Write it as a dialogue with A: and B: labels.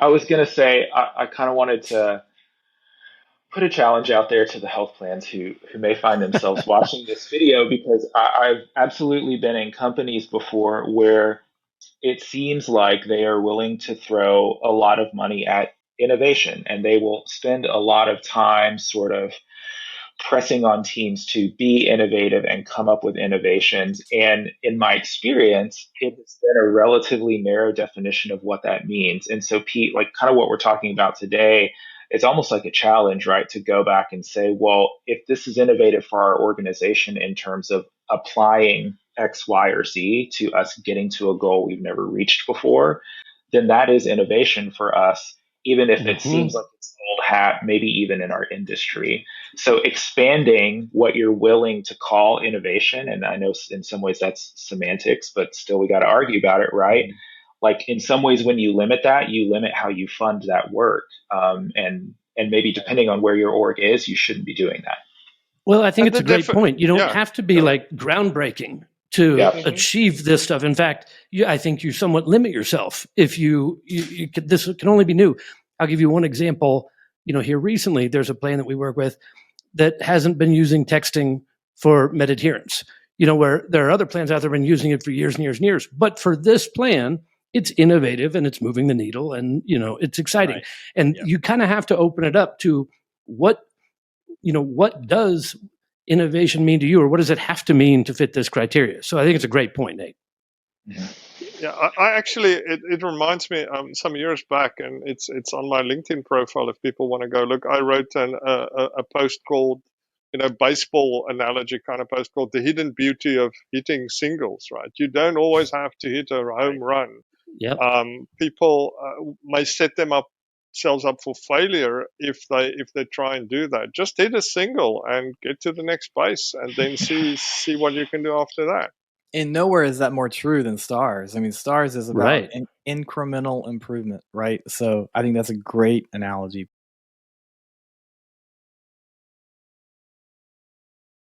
A: I was going to say, I kind of wanted to put a challenge out there to the health plans who may find themselves watching this video, because I've absolutely been in companies before where it seems like they are willing to throw a lot of money at innovation, and they will spend a lot of time sort of pressing on teams to be innovative and come up with innovations. And in my experience, it has been a relatively narrow definition of what that means. And so, Pete, like kind of what we're talking about today, it's almost like a challenge, right? To go back and say, well, if this is innovative for our organization in terms of applying X, Y, or Z to us getting to a goal we've never reached before, then that is innovation for us, even if it seems
B: Hmm.
A: like it's old hat, maybe even in our industry. So expanding what you're willing to call innovation, and I know in some ways that's semantics, but still we got to argue about it, right? Like in some ways, when you limit that, you limit how you fund that work, and maybe depending on where your org is, you shouldn't be doing that.
B: Well, I think
C: And
B: it's a great point. You don't
C: yeah,
B: have to be
C: yeah.
B: like groundbreaking to
A: Yeah.
B: achieve this stuff. In fact, I think you somewhat limit yourself if you could, this can only be new. I'll give you one example. Here recently, there's a plan that we work with that hasn't been using texting for med adherence. Where there are other plans out there that have been using it for years and years and years. But for this plan, it's innovative and it's moving the needle, and it's exciting.
D: Right.
B: And
D: Yeah.
B: you kind of have to open it up to what does innovation mean to you, or what does it have to mean to fit this criteria? So I think it's a great point, Nate.
C: Yeah, I actually, it reminds me some years back, and it's on my LinkedIn profile if people want to go look. I wrote a post called, baseball analogy kind of post called "The Hidden Beauty of Hitting Singles." Right, you don't always have to hit a home run.
B: Yep.
C: People may set themselves up for failure if they try and do that. Just hit a single and get to the next base, and then see what you can do after that.
D: And nowhere is that more true than stars. I mean, stars is about
B: Right.
D: incremental improvement, right? So I think that's a great analogy,